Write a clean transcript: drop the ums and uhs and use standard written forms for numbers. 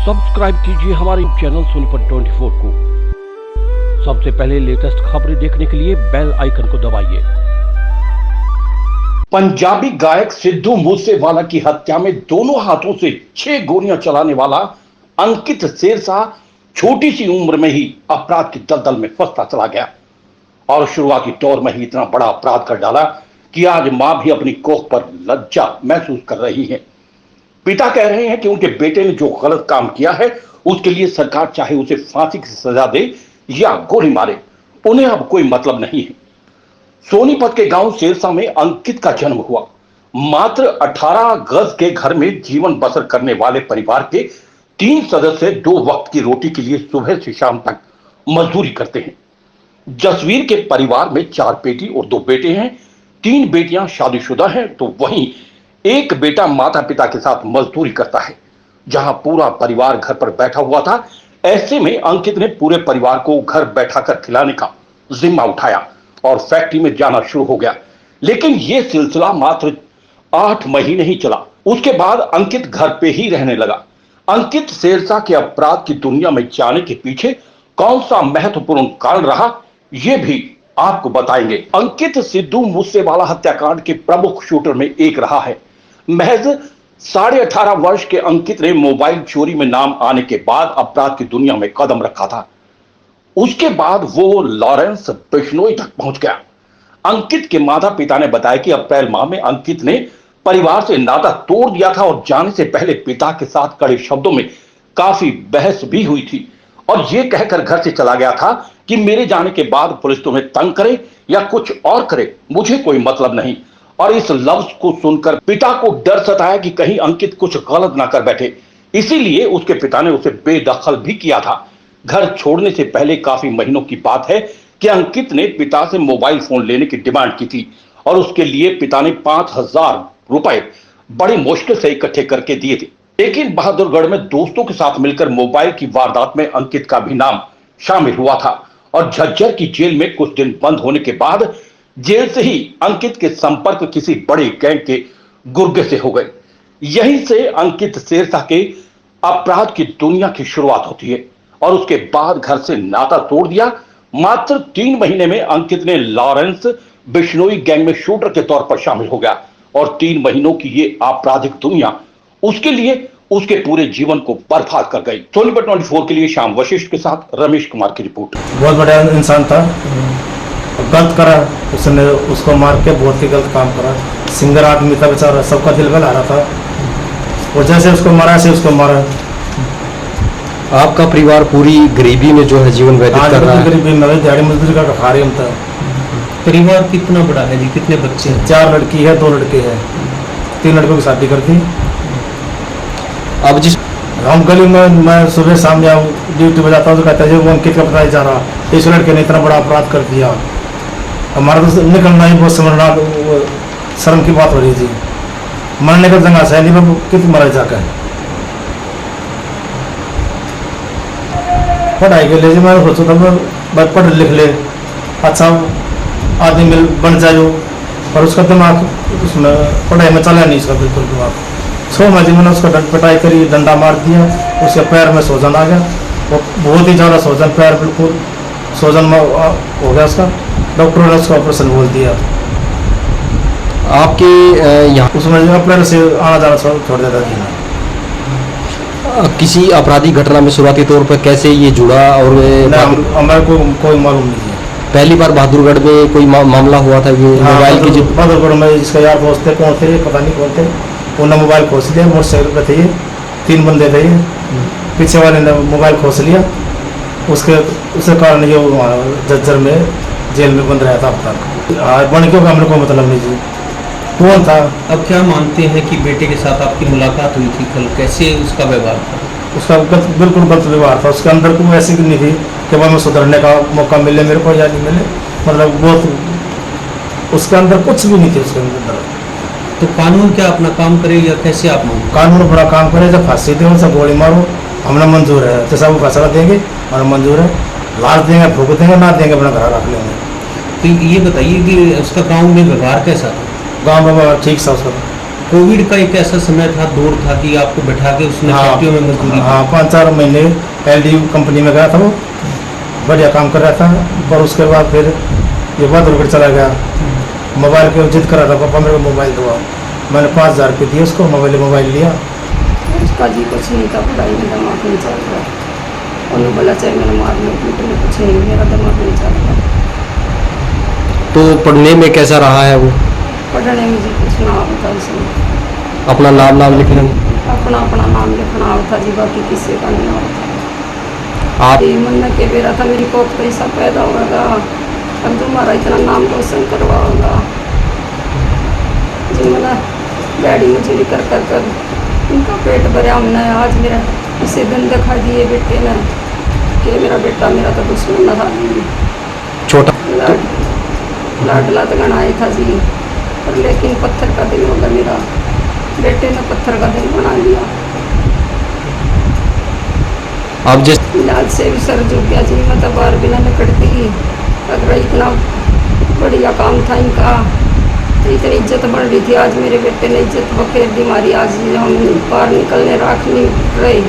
Subscribe कीजिए हमारे channel Sonipat 24 को। सबसे पहले लेटेस्ट खबरें देखने के लिए बेल आइकन को दबाइए। पंजाबी गायक सिद्धू मूसेवाला की हत्या में दोनों हाथों से 6 गोलियां चलाने वाला अंकित शेरशाह छोटी सी उम्र में ही अपराध की दलदल में फंसता चला गया और शुरुआती दौर में ही इतना बड़ा अपराध कर डाला कि आज मां भी अपनी कोख पर लज्जा महसूस कर रही है। पिता कह रहे हैं कि उनके बेटे ने जो गलत काम किया है उसके लिए सरकार चाहे उसे फांसी की सजा दे या गोली मारे, उन्हें अब कोई मतलब नहीं है। सोनीपत के गांव शेरशाह में अंकित का जन्म हुआ। मात्र 18 गज के घर में जीवन बसर करने वाले परिवार के 3 सदस्य 2 वक्त की रोटी के लिए सुबह से शाम तक मजदूरी करते हैं। जसवीर के परिवार में 4 बेटी और 2 बेटे हैं। 3 बेटियां शादीशुदा हैं तो वहीं एक बेटा माता पिता के साथ मजदूरी करता है। जहां पूरा परिवार घर पर बैठा हुआ था, ऐसे में अंकित ने पूरे परिवार को घर बैठाकर खिलाने का जिम्मा उठाया और फैक्ट्री में जाना शुरू हो गया। लेकिन यह सिलसिला मात्र 8 महीने ही चला। उसके बाद अंकित घर पे ही रहने लगा। अंकित शेरशाह के अपराध की दुनिया में जाने के पीछे कौन सा महत्वपूर्ण कारण रहा, यह भी आपको बताएंगे। अंकित सिद्धू मूसेवाला हत्याकांड के प्रमुख शूटर में एक रहा है। महज 18.5 वर्ष के अंकित ने मोबाइल चोरी में नाम आने के बाद अपराध की दुनिया में कदम रखा था। उसके बाद वो लॉरेंस बिश्नोई तक पहुंच गया। अंकित के माता पिता ने बताया कि अप्रैल माह में अंकित ने परिवार से नाता तोड़ दिया था और जाने से पहले पिता के साथ कड़े शब्दों में काफी बहस भी हुई थी और यह कहकर घर से चला गया था कि मेरे जाने के बाद पुलिस तुम्हें तंग करे या कुछ और करे, मुझे कोई मतलब नहीं। और इस लफ्ज को सुनकर पिता को डर सताया कि कहीं अंकित कुछ गलत ना कर बैठे, इसीलिए उसके पिता ने उसे बेदखल भी किया था। घर छोड़ने से पहले काफी महीनों की बात है कि अंकित ने पिता से मोबाइल फोन लेने की डिमांड की थी और उसके लिए पिता ने 5,000 रुपए बड़ी मुश्किल से इकट्ठे करके दिए थे। लेकिन बहादुरगढ़ में दोस्तों के साथ मिलकर मोबाइल की वारदात में अंकित का भी नाम शामिल हुआ था और झज्जर की जेल में कुछ दिन बंद होने के बाद जेल से ही अंकित के संपर्क किसी बड़े गैंग के गुर्गे से हो गए। यहीं से अंकित शेरशाह के अपराध की दुनिया की शुरुआत होती है और उसके बाद घर से नाता तोड़ दिया। मात्र 3 महीने में अंकित ने लॉरेंस बिश्नोई गैंग में शूटर के तौर पर शामिल हो गया और 3 महीनों की ये आपराधिक दुनिया उसके लिए उसके पूरे जीवन को बर्बाद कर गई। सोनीपत 24 के लिए श्याम वशिष्ठ के साथ रमेश कुमार की रिपोर्ट। बहुत बड़ा इंसान था, गलत करा उसने, उसको मार के बहुत ही गलत काम करा। सिंगर आदमी था बेचारा, सबका दिल बहला रहा था और जैसे उसको मारा से उसको मारा। आपका परिवार पूरी गरीबी में जो है जीवन व्यतीत कर रहा है। गरीबी में दिहाड़ी मजदूरी का खा रहे हम था। परिवार कितना बड़ा है जी, कितने बच्चे हैं? 4 लड़की है, 2 लड़के हैं। 3 लड़कों की शादी कर दी। अब जिस हम गली में मैं सुबह शाम जाऊँ ड्यूटी पर जाता हूँ तो कहता है वो अंकित का पता नहीं जा रहा, इस लड़के ने इतना बड़ा अपराध कर दिया। हमारा तो निकलना ही बहुत समझना शर्म की बात हो रही थी। मरने का जंगा है नहीं, मैं कितनी मरा जाकर पढ़ाई के लिए मैं सोचता था मैं पढ़ लिख ले, अच्छा आदमी मिल बन जाए, और उसका दिमाग उसमें पढ़ाई में चला नहीं, उसका बिल्कुल दिमाग। 6 महीने मैंने उसका पिटाई करी, डंडा मार दिया, उसके पैर में सूजन आ गया, वो बहुत ही ज़्यादा सूजन, पैर बिल्कुल सूजन में हो गया उसका। डॉक्टरों ने उसका ऑपरेशन बोल दिया। आपके यहाँ उसमें अप्रैल से आना जाना छोड़ देता था। किसी आपराधिक घटना में शुरुआती तौर पर कैसे ये जुड़ा और हमारे को कोई मालूम नहीं है। पहली बार बहादुरगढ़ में कोई मामला हुआ था ये मोबाइल की? बहादुरगढ़ में इसका यार दोस्त थे, कौन थे पता नहीं कौन थे, उन्होंने मोबाइल खोस लिया। मोटरसाइकिल पे थे ये, 3 बंदे थे ये, पीछे वाले ने मोबाइल खोस लिया। उसके कारण ये झज्जर में जेल में बंद रहा था अब तक। बन क्यों हमने कोई मतलब नहीं जी, कौन था। अब क्या मानते हैं कि बेटे के साथ आपकी मुलाकात हुई थी कल, कैसे उसका व्यवहार था? उसका बिल्कुल गलत व्यवहार था। उसके अंदर कोई ऐसी नहीं थी कि वह मैं सुधरने का मौका मिले मेरे को या नहीं मिले, मतलब बहुत उसके अंदर कुछ भी नहीं थी उसके अंदर। तो कानून क्या अपना काम करे या कैसे आप मांगे? कानून अपना काम करे, जब फांसी दे उनसे गोली मारो, हमने मंजूर है, जैसा वो फैसला देंगे हमें मंजूर है। लाश देंगे, फूक देंगे, ना देंगे अपना घर रख लेंगे। तो ये बताइए कि उसका गाँव में व्यवहार कैसा था? गाँव में ठीक था उसका, कोविड का एक ऐसा समय था, दौर था कि आपको बैठा के उसने फैक्ट्रियों में मजदूरी की। हाँ 5-4 महीने LD कंपनी में गया था, वो बढ़िया काम कर रहा था। पर उसके बाद फिर ये बहादुरगढ़ चला गया, मोबाइल के जिद कर रहा था, पापा मेरे को मोबाइल दो। मैंने 5,000 रुपये दिए उसको, मोबाइल लिया। उसका जी कुछ नहीं था, पढ़ाई में दिमाग नहीं चल रहा। उन्होंने बोला चाहे मेरा मारने पीटने में कुछ नहीं, मेरा दिमाग नहीं चल रहा। तो पढ़ने में कैसा रहा है वो? पढ़ने में जी कुछ ना होता इसमें, अपना नाम लिखने में? अपना नाम लिखना होता जी, बाकी किसी का नहीं होता। आप ये मन में के बेरा था मेरी कोख पैसा पैदा होगा, अब तुम्हारा इतना नाम रोशन करवाओगा जी। मैंने डैडी मजूरी कर उनका पेट भरा हमने। आज मेरा इसे दिन दिखा दिए बेटे ने कि मेरा बेटा मेरा तो दुश्मन न था जी। छोटा लाडला तो गणाए था जी, पर लेकिन पत्थर का दिल होगा मेरा, बेटे ने पत्थर का दिल बना लिया। आप जिस इलाज से भी सर झुक गया जी, मैं तो बाहर बिना निकलती। अगर इतना बढ़िया काम था इनका, तो इतनी इज्जत बढ़ रही थी। आज मेरे बेटे ने इज्जत बखेर दी हमारी। आज हम बाहर निकलने राख नहीं रहे।